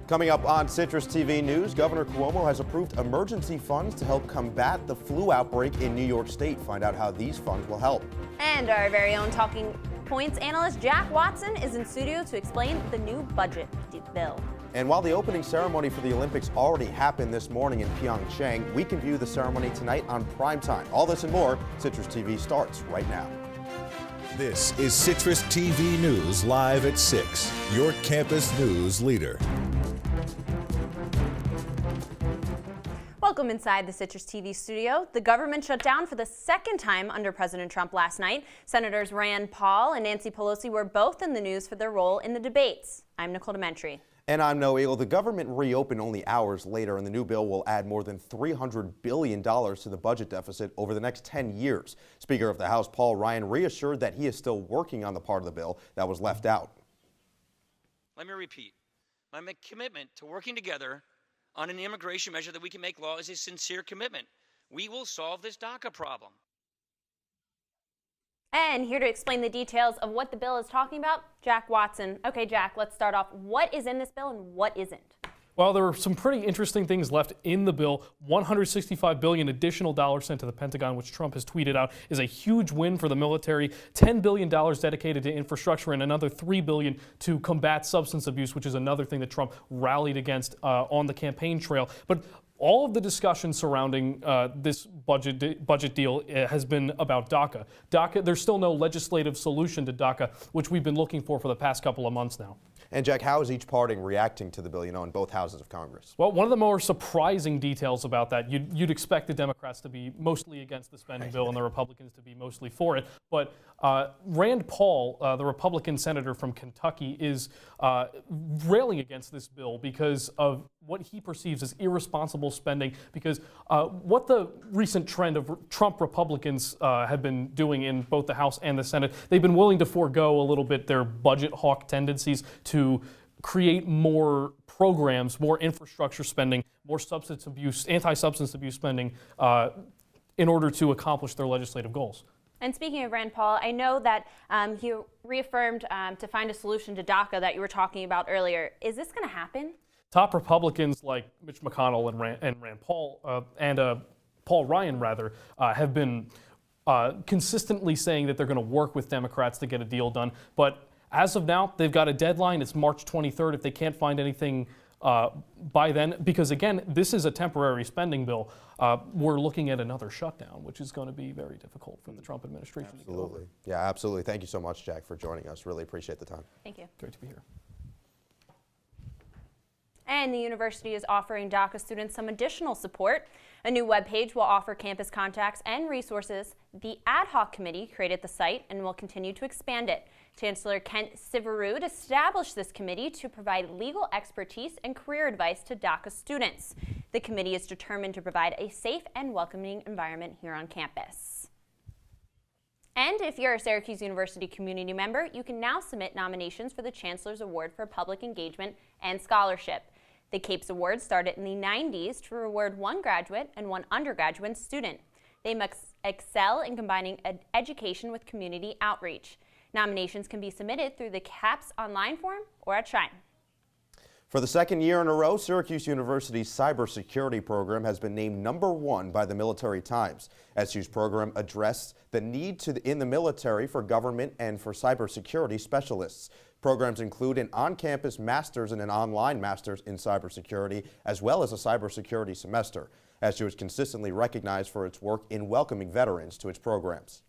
Coming up on Citrus TV News, Governor Cuomo has approved emergency funds to help combat the flu outbreak in New York State. Find out how these funds will help. And our very own Talking Points analyst Jack Watson is in studio to explain the new budget bill. And while the opening ceremony for the Olympics already happened this morning in Pyeongchang, we can view the ceremony tonight on primetime. All this and more, Citrus TV starts right now. This is Citrus TV News live at 6, your campus news leader. Welcome inside the Citrus TV studio. The government shut down for the second time under President Trump last night. Senators Rand Paul and Nancy Pelosi were both in the news for their role in the debates. I'm Nicole DeMentri. And I'm Noah Ehlin. The government reopened only hours later, and the new bill will add more than $300 billion to the budget deficit over the next 10 years. Speaker of the House Paul Ryan reassured that he is still working on the part of the bill that was left out. Let me repeat. My commitment to working together on an immigration measure that we can make law is a sincere commitment. We will solve this DACA problem. And here to explain the details of what the bill is talking about, Jack Watson. Okay, Jack, let's start off. What is in this bill and what isn't? Well, there are some pretty interesting things left in the bill. $165 billion additional dollars sent to the Pentagon, which Trump has tweeted out, is a huge win for the military. $10 billion dedicated to infrastructure and another $3 billion to combat substance abuse, which is another thing that Trump rallied against on the campaign trail. But all of the discussion surrounding this budget deal has been about DACA. There's still no legislative solution to DACA, which we've been looking for the past couple of months now. And Jack, how is each party reacting to the bill, in both houses of Congress? Well, one of the more surprising details about that, you'd expect the Democrats to be mostly against the spending bill and the Republicans to be mostly for it. But Rand Paul, the Republican senator from Kentucky, is railing against this bill because of what he perceives as irresponsible spending, because what the recent trend of Trump Republicans have been doing in both the House and the Senate, they've been willing to forego a little bit their budget hawk tendencies to create more programs, more infrastructure spending, more substance abuse, anti-substance abuse spending in order to accomplish their legislative goals. And speaking of Rand Paul, I know that he reaffirmed to find a solution to DACA that you were talking about earlier. Is this going to happen? Top Republicans like Mitch McConnell and Rand Paul Paul Ryan have been consistently saying that they're going to work with Democrats to get a deal done. But as of now, they've got a deadline. It's March 23rd. If they can't find anything by then, because again, this is a temporary spending bill, we're looking at another shutdown, which is going to be very difficult for the Trump administration. Absolutely. To get over. Yeah, absolutely. Thank you so much, Jack, for joining us. Really appreciate the time. Thank you. Great to be here. And the university is offering DACA students some additional support. A new webpage will offer campus contacts and resources. The ad hoc committee created the site and will continue to expand it. Chancellor Kent Syverud established this committee to provide legal expertise and career advice to DACA students. The committee is determined to provide a safe and welcoming environment here on campus. And if you're a Syracuse University community member, you can now submit nominations for the Chancellor's Award for Public Engagement and Scholarship. The CAPES Award started in the 90s to reward one graduate and one undergraduate student. They must excel in combining education with community outreach. Nominations can be submitted through the CAPS online form or at Shine. For the second year in a row, Syracuse University's cybersecurity program has been named #1 by the Military Times. SU's program addressed the need in the military for government and for cybersecurity specialists. Programs include an on-campus master's and an online master's in cybersecurity, as well as a cybersecurity semester. SU is consistently recognized for its work in welcoming veterans to its programs.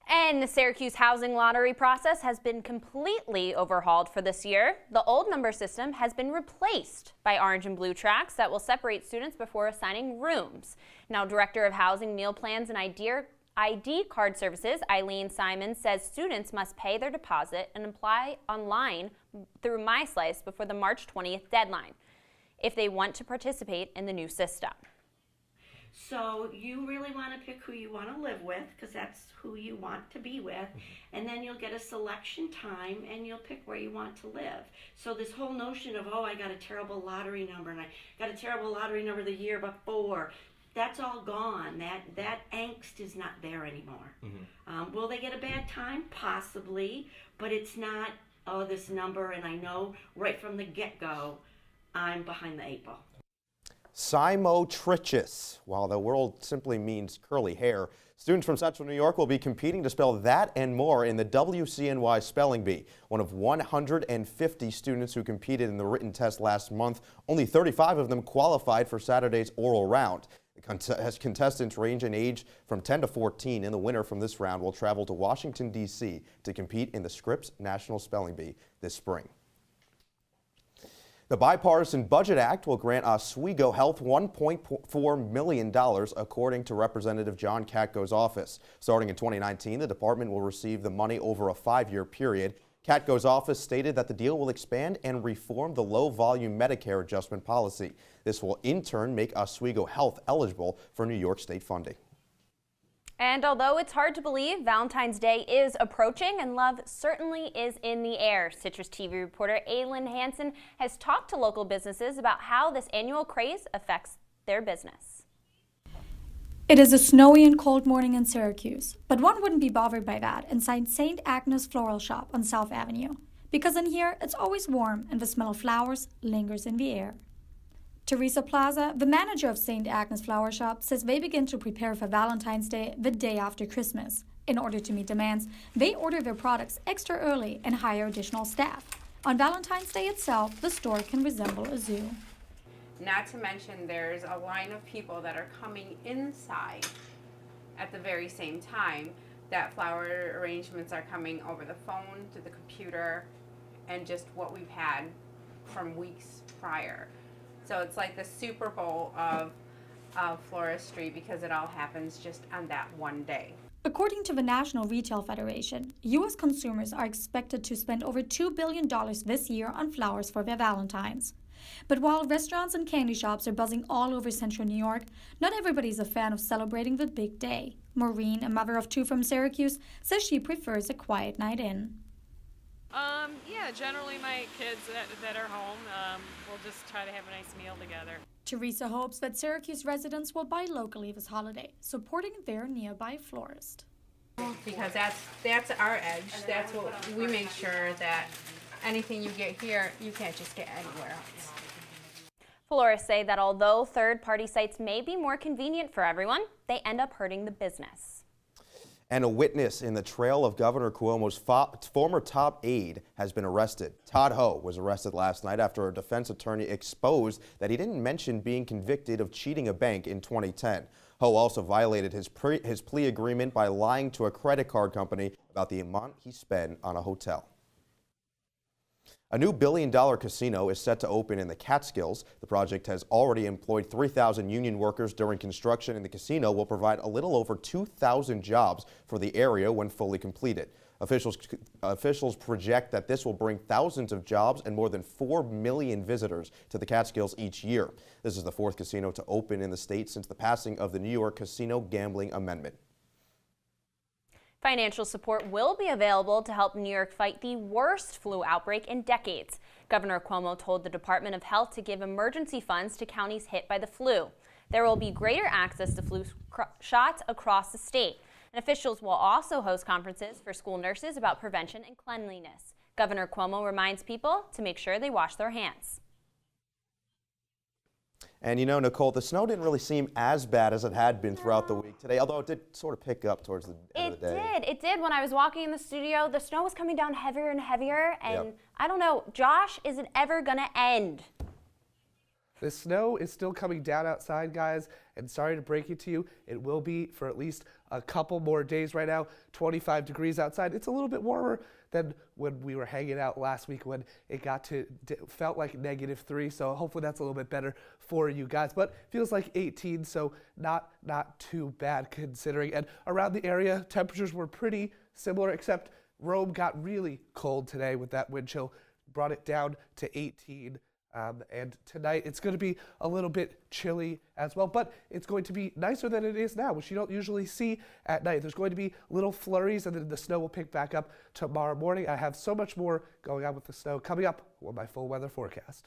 And the Syracuse housing lottery process has been completely overhauled for this year. The old number system has been replaced by orange and blue tracks that will separate students before assigning rooms. Now, Director of Housing, Meal Plans, and ID Card Services, Eileen Simon, says students must pay their deposit and apply online through MySlice before the March 20th deadline if they want to participate in the new system. So you really want to pick who you want to live with, because that's who you want to be with, and then you'll get a selection time and you'll pick where you want to live. So this whole notion of, oh, I got a terrible lottery number and I got a terrible lottery number the year before, that's all gone. That angst is not there anymore. Will they get a bad time? Possibly, but it's not oh, this number, and I know right from the get-go I'm behind the 8 ball. Citrus. While the word simply means curly hair, students from Central New York will be competing to spell that and more in the WCNY Spelling Bee. One of 150 students who competed in the written test last month, only 35 of them qualified for Saturday's oral round. The contestants range in age from 10 to 14, and the winner from this round will travel to Washington, D.C. to compete in the Scripps National Spelling Bee this spring. The Bipartisan Budget Act will grant Oswego Health $1.4 million, according to Representative John Katko's office. Starting in 2019, the department will receive the money over a 5-year period. Katko's office stated that the deal will expand and reform the low-volume Medicare adjustment policy. This will in turn make Oswego Health eligible for New York state funding. And although it's hard to believe, Valentine's Day is approaching and love certainly is in the air. CitrusTV reporter Ehlin Hansen has talked to local businesses about how this annual craze affects their business. It is a snowy and cold morning in Syracuse, but one wouldn't be bothered by that inside St. Agnes Floral Shop on South Avenue, because in here it's always warm and the smell of flowers lingers in the air. Teresa Plaza, the manager of St. Agnes Flower Shop, says they begin to prepare for Valentine's Day the day after Christmas. In order to meet demands, they order their products extra early and hire additional staff. On Valentine's Day itself, the store can resemble a zoo. Not to mention there's a line of people that are coming inside at the very same time that flower arrangements are coming over the phone, to the computer, and just what we've had from weeks prior. So it's like the Super Bowl of floristry, because it all happens just on that one day. According to the National Retail Federation, U.S. consumers are expected to spend over $2 billion this year on flowers for their Valentines. But while restaurants and candy shops are buzzing all over Central New York, not everybody's a fan of celebrating the big day. Maureen, a mother of 2 from Syracuse, says she prefers a quiet night in. Yeah, generally my kids that are home, we'll just try to have a nice meal together. Teresa hopes that Syracuse residents will buy locally this holiday, supporting their nearby florist. Because that's our edge. That's what we make sure that anything you get here, you can't just get anywhere else. Florists say that although third-party sites may be more convenient for everyone, they end up hurting the business. And a witness in the trail of Governor Cuomo's former top aide has been arrested. Todd Hoppe was arrested last night after a defense attorney exposed that he didn't mention being convicted of cheating a bank in 2010. Hoppe also violated his plea agreement by lying to a credit card company about the amount he spent on a hotel. A new billion-dollar casino is set to open in the Catskills. The project has already employed 3,000 union workers during construction, and the casino will provide a little over 2,000 jobs for the area when fully completed. Officials project that this will bring thousands of jobs and more than 4 million visitors to the Catskills each year. This is the 4th casino to open in the state since the passing of the New York Casino Gambling Amendment. Financial support will be available to help New York fight the worst flu outbreak in decades. Governor Cuomo told the Department of Health to give emergency funds to counties hit by the flu. There will be greater access to flu shots across the state. And officials will also host conferences for school nurses about prevention and cleanliness. Governor Cuomo reminds people to make sure they wash their hands. And you know, Nicole, the snow didn't really seem as bad as it had been throughout the week today, although it did sort of pick up towards the end of the day. It did. When I was walking in the studio, the snow was coming down heavier and heavier, and I don't know, Josh, is it ever going to end? The snow is still coming down outside, guys, and sorry to break it to you, it will be for at least a couple more days. Right now, 25 degrees outside. It's a little bit warmer than when we were hanging out last week when it felt like -3, so hopefully that's a little bit better for you guys. But feels like 18, so not too bad considering. And around the area, temperatures were pretty similar, except Rome got really cold today with that wind chill, brought it down to 18. And tonight it's going to be a little bit chilly as well, but it's going to be nicer than it is now, which you don't usually see at night. There's going to be little flurries, and then the snow will pick back up tomorrow morning. I have so much more going on with the snow coming up with my full weather forecast.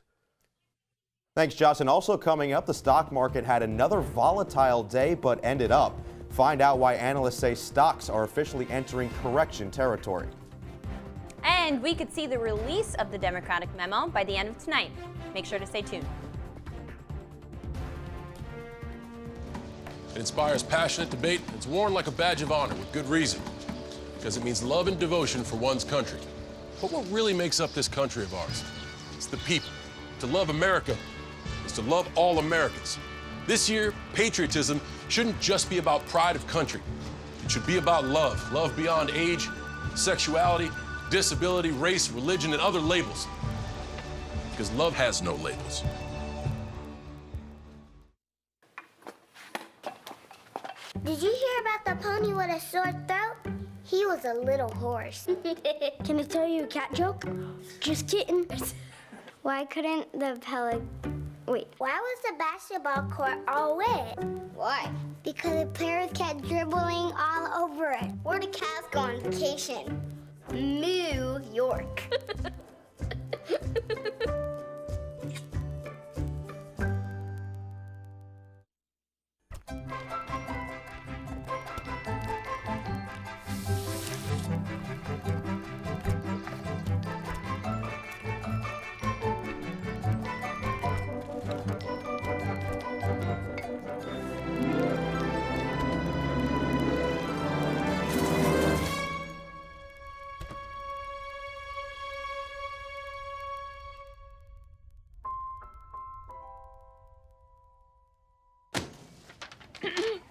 Thanks, Josh. And also coming up, the stock market had another volatile day, but ended up. Find out why analysts say stocks are officially entering correction territory. And And we could see the release of the Democratic memo by the end of tonight. Make sure to stay tuned. It inspires passionate debate. It's worn like a badge of honor with good reason, because it means love and devotion for one's country. But what really makes up this country of ours? It's the people. To love America is to love all Americans. This year, patriotism shouldn't just be about pride of country. It should be about love. Love beyond age, sexuality, disability, race, religion, and other labels. Because love has no labels. Did you hear about the pony with a sore throat? He was a little horse. Can I tell you a cat joke? Just kidding. Why couldn't the Why was the basketball court all wet? Why? Because the players kept dribbling all over it. Where do cats go on vacation? New York.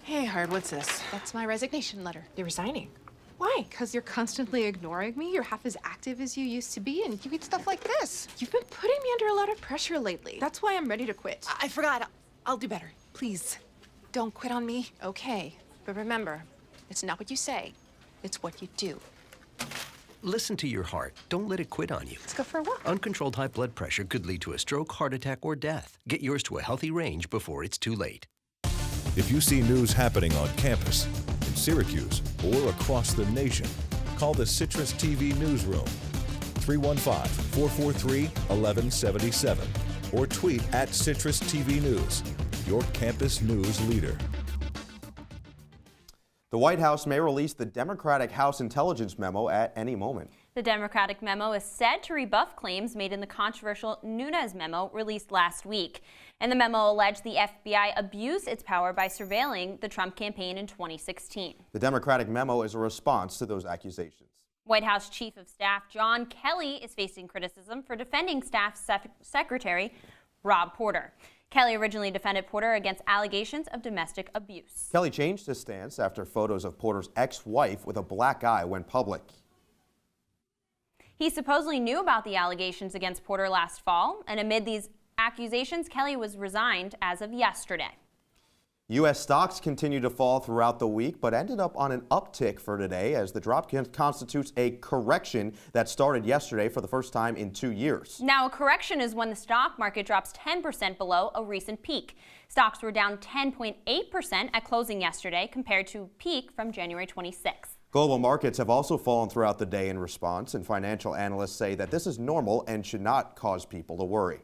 Hey, Hard, what's this? That's my resignation letter. You're resigning. Why? Because you're constantly ignoring me. You're half as active as you used to be, and you eat stuff like this. You've been putting me under a lot of pressure lately. That's why I'm ready to quit. I forgot. I'll do better. Please, don't quit on me. Okay, but remember, it's not what you say, it's what you do. Listen to your heart. Don't let it quit on you. Let's go for a walk. Uncontrolled high blood pressure could lead to a stroke, heart attack, or death. Get yours to a healthy range before it's too late. If you see news happening on campus, in Syracuse, or across the nation, call the Citrus TV Newsroom, 315-443-1177, or tweet at CitrusTV News, your campus news leader. The White House may release the Democratic House intelligence memo at any moment. The Democratic memo is said to rebuff claims made in the controversial Nunes memo released last week. And the memo alleged the FBI abused its power by surveilling the Trump campaign in 2016. The Democratic memo is a response to those accusations. White House Chief of Staff John Kelly is facing criticism for defending Staff Secretary Rob Porter. Kelly originally defended Porter against allegations of domestic abuse. Kelly changed his stance after photos of Porter's ex-wife with a black eye went public. He supposedly knew about the allegations against Porter last fall, and amid these accusations, Kelly was resigned as of yesterday. U.S. stocks continue to fall throughout the week, but ended up on an uptick for today as the drop constitutes a correction that started yesterday for the first time in 2 years. Now, a correction is when the stock market drops 10% below a recent peak. Stocks were down 10.8% at closing yesterday compared to a peak from January 26th. Global markets have also fallen throughout the day in response, and financial analysts say that this is normal and should not cause people to worry.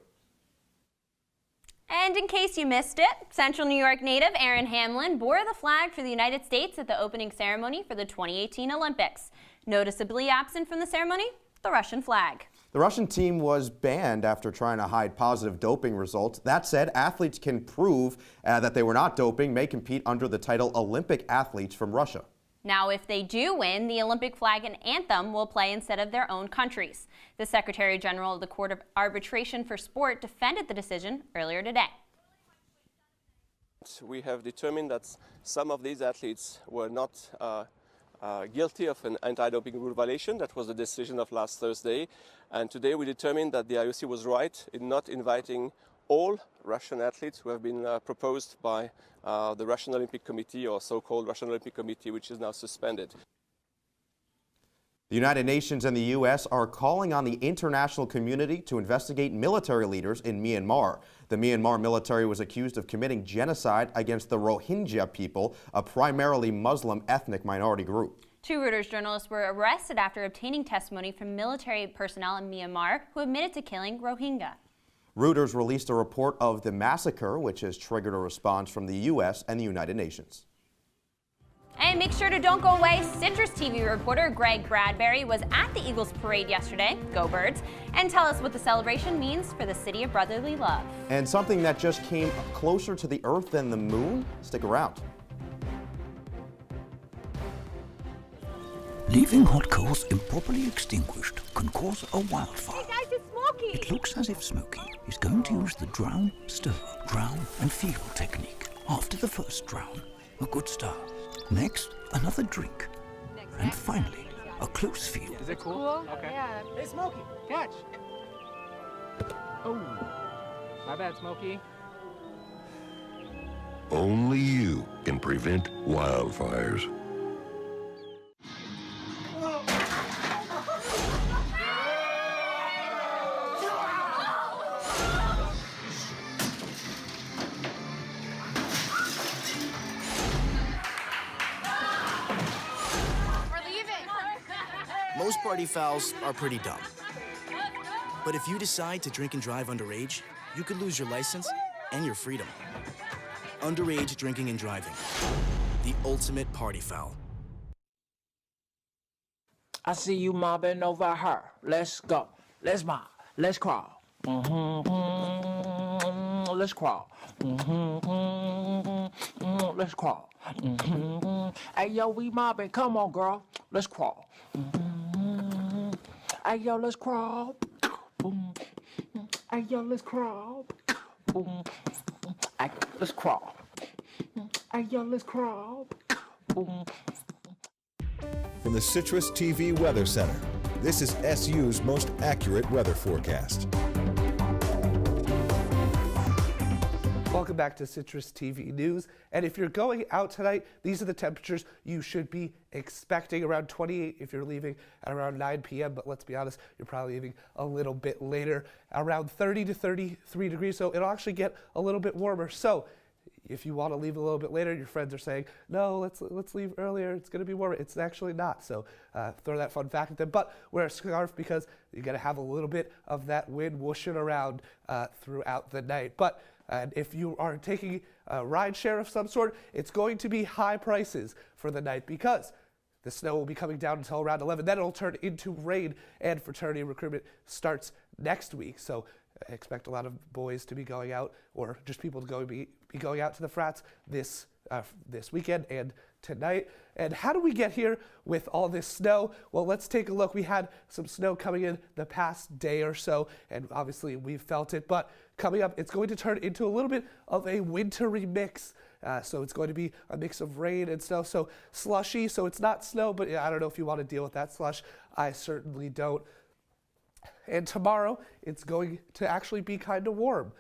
And in case you missed it, Central New York native Aaron Hamlin bore the flag for the United States at the opening ceremony for the 2018 Olympics. Noticeably absent from the ceremony, the Russian flag. The Russian team was banned after trying to hide positive doping results. That said, athletes can prove that they were not doping, may compete under the title Olympic athletes from Russia. Now, if they do win, the Olympic flag and anthem will play instead of their own countries. The Secretary General of the Court of Arbitration for Sport defended the decision earlier today. We have determined that some of these athletes were not guilty of an anti-doping rule violation. That was the decision of last Thursday. And today we determined that the IOC was right in not inviting all Russian athletes who have been proposed by the Russian Olympic Committee, or so-called Russian Olympic Committee, which is now suspended. The United Nations and the U.S. are calling on the international community to investigate military leaders in Myanmar. The Myanmar military was accused of committing genocide against the Rohingya people, a primarily Muslim ethnic minority group. 2 Reuters journalists were arrested after obtaining testimony from military personnel in Myanmar who admitted to killing Rohingya. Reuters released a report of the massacre, which has triggered a response from the U.S. and the United Nations. And make sure to don't go away. Citrus TV reporter Greg Bradbury was at the Eagles parade yesterday, go Birds, and tell us what the celebration means for the city of brotherly love. And something that just came closer to the Earth than the moon? Stick around. Leaving hot coals improperly extinguished can cause a wildfire. Hey guys, it's Smokey! It looks as if Smokey is going to use the drown, stir, drown and feel technique. After the first drown, a good start. Next, another drink. And finally, a close feel. Is it cool? Okay. Yeah. Hey Smokey, catch! Oh, my bad, Smokey. Only you can prevent wildfires. Most party fouls are pretty dumb. But if you decide to drink and drive underage, you could lose your license and your freedom. Underage drinking and driving. The ultimate party foul. I see you mobbing over her. Let's go. Let's mob. Let's crawl. Let's crawl. Let's crawl. Hey, yo, we mobbing. Come on, girl. Let's crawl. Hey, yo, let's crawl. Hey, yo, let's crawl. Hey, let's crawl. Hey, yo, let's crawl. From the Citrus TV Weather Center, this is SU's most accurate weather forecast. Welcome back to Citrus TV News. And if you're going out tonight, these are the temperatures you should be expecting. Around 28 if you're leaving at around 9 p.m. But let's be honest, you're probably leaving a little bit later. Around 30 to 33 degrees, so it'll actually get a little bit warmer. So if you want to leave a little bit later, your friends are saying, no, let's leave earlier, it's going to be warmer. It's actually not. So throw that fun fact at them. But wear a scarf because you're going to have a little bit of that wind whooshing around throughout the night. But and if you are taking a ride share of some sort, it's going to be high prices for the night because the snow will be coming down until around 11. Then it'll turn into rain, and fraternity recruitment starts next week. So I expect a lot of boys to be going out, or just people to be going out to the frats this weekend and tonight. And how do we get here with all this snow? Well, let's take a look. We had some snow coming in the past day or so, and obviously we've felt it. But coming up, it's going to turn into a little bit of a wintry mix. So it's going to be a mix of rain and snow. So slushy, so it's not snow, but I don't know if you want to deal with that slush. I certainly don't. And tomorrow, it's going to actually be kind of warm.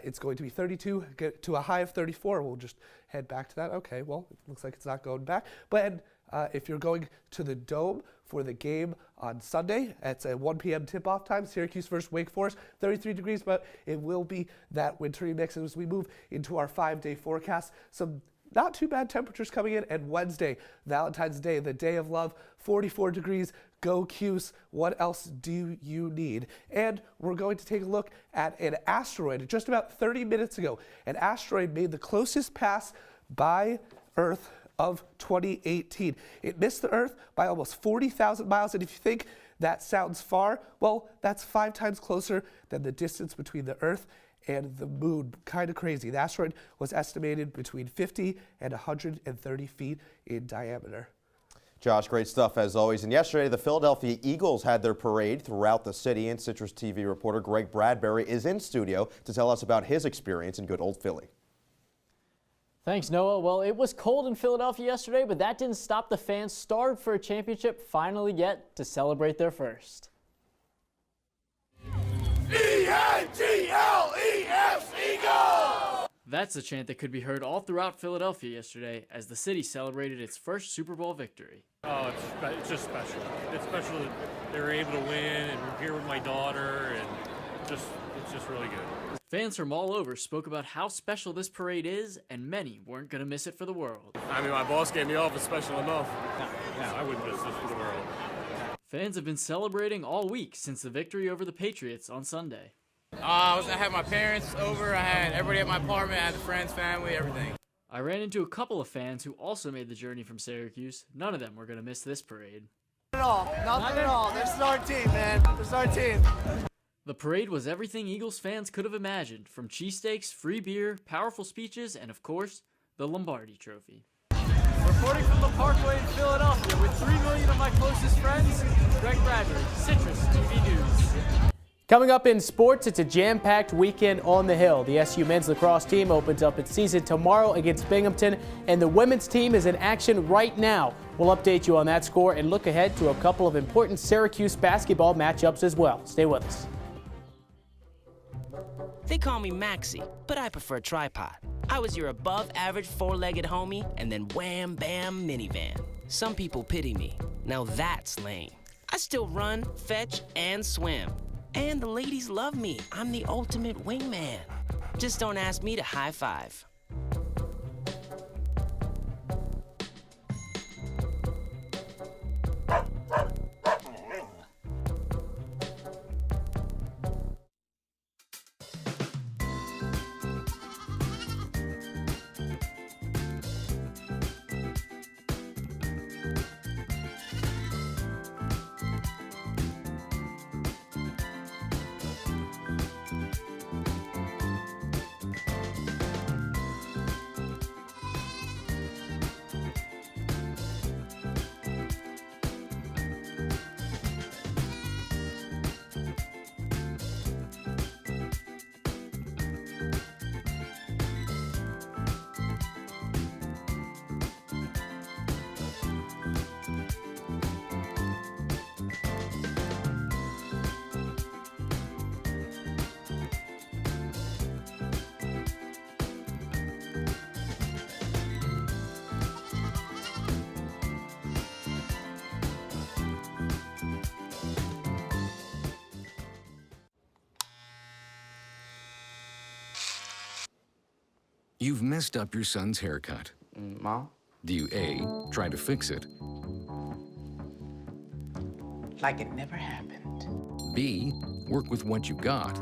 It's going to be 32, get to a high of 34. We'll just head back to that. Okay, well, it looks like it's not going back. But if you're going to the Dome for the game on Sunday, it's a 1 p.m. tip-off time, Syracuse versus Wake Forest, 33 degrees, but it will be that wintry mix as we move into our 5-day forecast. Some not too bad temperatures coming in. And Wednesday, Valentine's Day, the day of love, 44 degrees. Go Cuse. What else do you need? And we're going to take a look at an asteroid. Just about 30 minutes ago, an asteroid made the closest pass by Earth of 2018. It missed the Earth by almost 40,000 miles. And if you think that sounds far, well, that's 5 times closer than the distance between the Earth and the moon. Kind of crazy. The asteroid was estimated between 50 and 130 feet in diameter. Josh, great stuff as always. And yesterday, the Philadelphia Eagles had their parade throughout the city, and Citrus TV reporter Greg Bradbury is in studio to tell us about his experience in good old Philly. Thanks, Noah. Well, it was cold in Philadelphia yesterday, but that didn't stop the fans starved for a championship finally get to celebrate their first. E-A-G-L-E-S, Eagles! That's a chant that could be heard all throughout Philadelphia yesterday as the city celebrated its first Super Bowl victory. Oh, it's just special. It's special that they were able to win, and we're here with my daughter, and it's just really good. Fans from all over spoke about how special this parade is, and many weren't going to miss it for the world. I mean, my boss gave me off as special enough. Yeah, I wouldn't miss this for the world. Fans have been celebrating all week since the victory over the Patriots on Sunday. I had my parents over, I had everybody at my apartment, I had the friends, family, everything. I ran into a couple of fans who also made the journey from Syracuse. None of them were going to miss this parade. Nothing at all. This is our team, man. This is our team. The parade was everything Eagles fans could have imagined, from cheesesteaks, free beer, powerful speeches, and of course, the Lombardi Trophy. Reporting from the Parkway in Philadelphia with 3 million of my closest friends, Greg Bradbury, Citrus TV News. Coming up in sports, it's a jam-packed weekend on the Hill. The SU men's lacrosse team opens up its season tomorrow against Binghampton, and the women's team is in action right now. We'll update you on that score and look ahead to a couple of important Syracuse basketball matchups as well. Stay with us. They call me Maxie, but I prefer tripod. I was your above-average four-legged homie, and then wham-bam minivan. Some people pity me. Now that's lame. I still run, fetch, and swim. And the ladies love me. I'm the ultimate wingman. Just don't ask me to high five. You've messed up your son's haircut. Mom? Do you A, try to fix it? Like it never happened. B, work with what you got?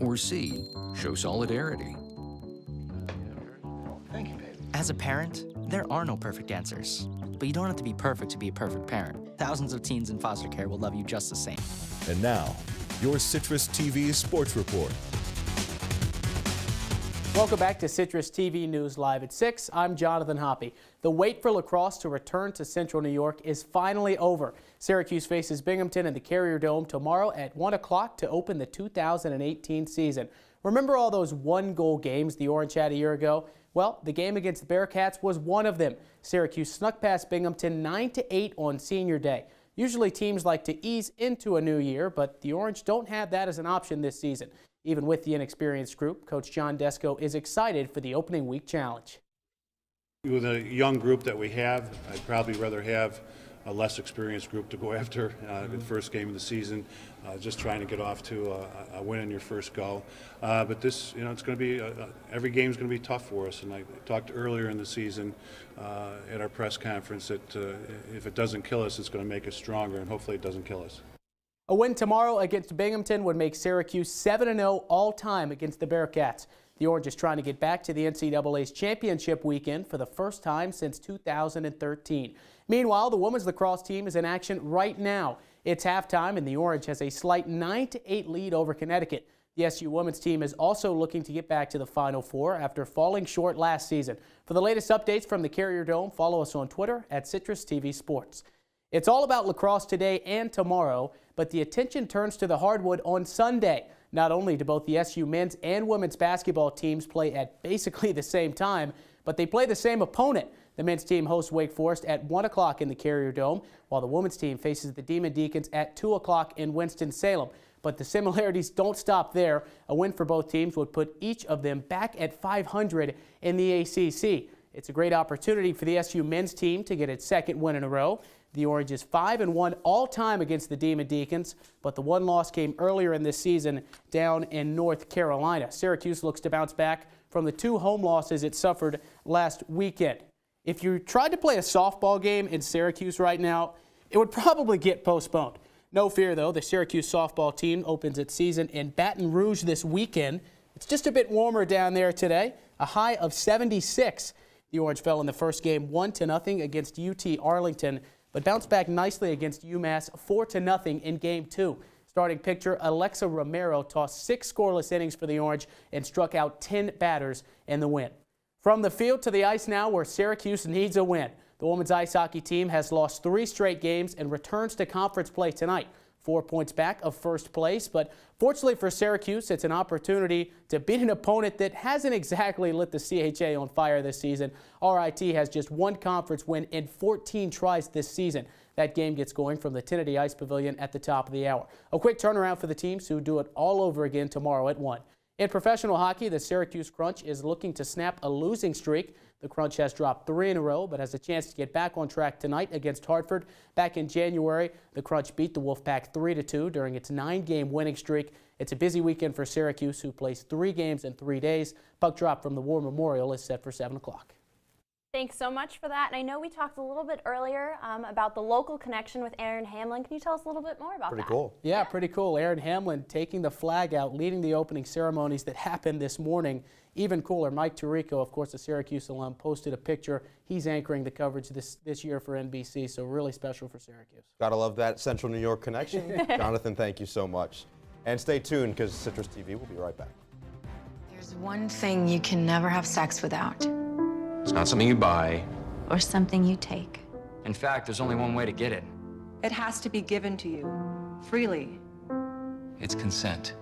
Or C, show solidarity? Thank you, baby. As a parent, there are no perfect answers. But you don't have to be perfect to be a perfect parent. Thousands of teens in foster care will love you just the same. And now, your CitrusTV Sports Report. Welcome back to Citrus TV News Live at 6. I'm Jonathon Hoppe. The wait for lacrosse to return to Central New York is finally over. Syracuse faces Binghampton in the Carrier Dome tomorrow at 1 o'clock to open the 2018 season. Remember all those one-goal games the Orange had a year ago? Well, the game against the Bearcats was one of them. Syracuse snuck past Binghampton 9-8 on Senior Day. Usually teams like to ease into a new year, but the Orange don't have that as an option this season. Even with the inexperienced group, Coach John Desko is excited for the opening week challenge. With a young group that we have, I'd probably rather have a less experienced group to go after the first game of the season, just trying to get off to a win in your first go. But this, it's going to be, every game is going to be tough for us. And I talked earlier in the season at our press conference that if it doesn't kill us, it's going to make us stronger, and hopefully it doesn't kill us. A win tomorrow against Binghampton would make Syracuse 7-0 all-time against the Bearcats. The Orange is trying to get back to the NCAA's championship weekend for the first time since 2013. Meanwhile, the women's lacrosse team is in action right now. It's halftime, and the Orange has a slight 9-8 lead over Connecticut. The SU women's team is also looking to get back to the Final Four after falling short last season. For the latest updates from the Carrier Dome, follow us on Twitter at CitrusTV Sports. It's all about lacrosse today and tomorrow, but the attention turns to the hardwood on Sunday. Not only do both the SU men's and women's basketball teams play at basically the same time, but they play the same opponent. The men's team hosts Wake Forest at 1 o'clock in the Carrier Dome, while the women's team faces the Demon Deacons at 2 o'clock in Winston-Salem. But the similarities don't stop there. A win for both teams would put each of them back at 500 in the ACC. It's a great opportunity for the SU men's team to get its second win in a row. The Orange is 5-1 all-time against the Demon Deacons, but the one loss came earlier in this season down in North Carolina. Syracuse looks to bounce back from the 2 home losses it suffered last weekend. If you tried to play a softball game in Syracuse right now, it would probably get postponed. No fear, though. The Syracuse softball team opens its season in Baton Rouge this weekend. It's just a bit warmer down there today, a high of 76. The Orange fell in the first game 1-0 against UT Arlington, but bounced back nicely against UMass 4-0 in Game 2. Starting pitcher Alexa Romero tossed 6 scoreless innings for the Orange and struck out 10 batters in the win. From the field to the ice now, where Syracuse needs a win. The women's ice hockey team has lost 3 straight games and returns to conference play tonight. 4 points back of first place, but fortunately for Syracuse, it's an opportunity to beat an opponent that hasn't exactly lit the CHA on fire this season. RIT has just 1 conference win in 14 tries this season. That game gets going from the Trinity Ice Pavilion at the top of the hour. A quick turnaround for the teams who do it all over again tomorrow at 1. In professional hockey, the Syracuse Crunch is looking to snap a losing streak. The Crunch has dropped 3 in a row, but has a chance to get back on track tonight against Hartford. Back in January, the Crunch beat the Wolfpack 3-2 during its 9-game winning streak. It's a busy weekend for Syracuse, who plays 3 games in 3 days. Puck drop from the War Memorial is set for 7 o'clock. Thanks so much for that. And I know we talked a little bit earlier about the local connection with Aaron Hamlin. Can you tell us a little bit more about that? Pretty cool. Yeah, pretty cool. Aaron Hamlin taking the flag out, leading the opening ceremonies that happened this morning. Even cooler, Mike Tirico, of course, a Syracuse alum, posted a picture. He's anchoring the coverage this year for NBC, so really special for Syracuse. Gotta love that Central New York connection. Jonathan, thank you so much. And stay tuned, because Citrus TV will be right back. There's one thing you can never have sex without. It's not something you buy. Or something you take. In fact, there's only one way to get it. It has to be given to you, freely. It's consent.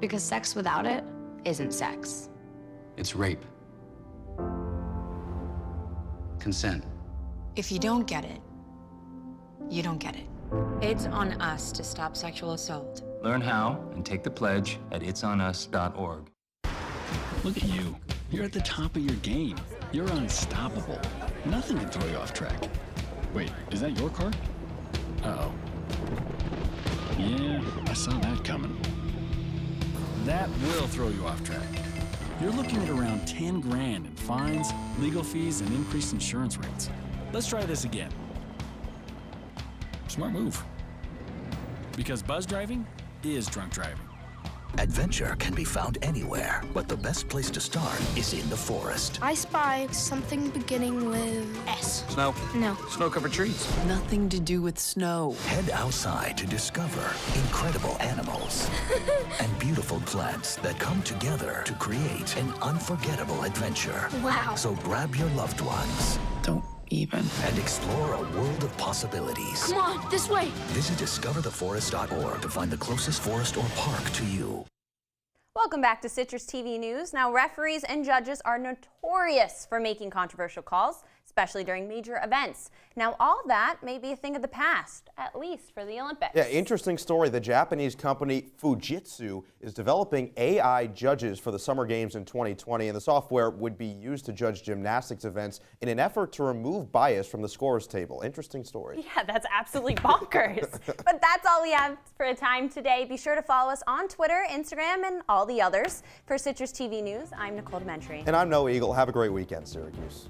Because sex without it isn't sex. It's rape. Consent. If you don't get it, you don't get it. It's on us to stop sexual assault. Learn how and take the pledge at itsonus.org. Look at you. You're at the top of your game. You're unstoppable. Nothing can throw you off track. Wait, is that your car? Uh-oh. Yeah, I saw that coming. That will throw you off track. You're looking at around 10 grand in fines, legal fees, and increased insurance rates. Let's try this again. Smart move. Because buzz driving is drunk driving. Adventure can be found anywhere, but the best place to start is in the forest. I spy something beginning with S. Snow. No. Snow-covered trees. Nothing to do with snow. Head outside to discover incredible animals and beautiful plants that come together to create an unforgettable adventure. Wow. So grab your loved ones. Don't even. And explore a world of possibilities. Come on, this way. Visit discovertheforest.org to find the closest forest or park to you. Welcome back to Citrus TV News. Now, referees and judges are notorious for making controversial calls, especially during major events. Now, all that may be a thing of the past, at least for the Olympics. Yeah, interesting story. The Japanese company Fujitsu is developing AI judges for the Summer Games in 2020, and the software would be used to judge gymnastics events in an effort to remove bias from the scores table. Interesting story. Yeah, that's absolutely bonkers. But that's all we have for time today. Be sure to follow us on Twitter, Instagram, and all the others. For Citrus TV News, I'm Nicole DeMentri. And I'm Noah Eagle. Have a great weekend, Syracuse.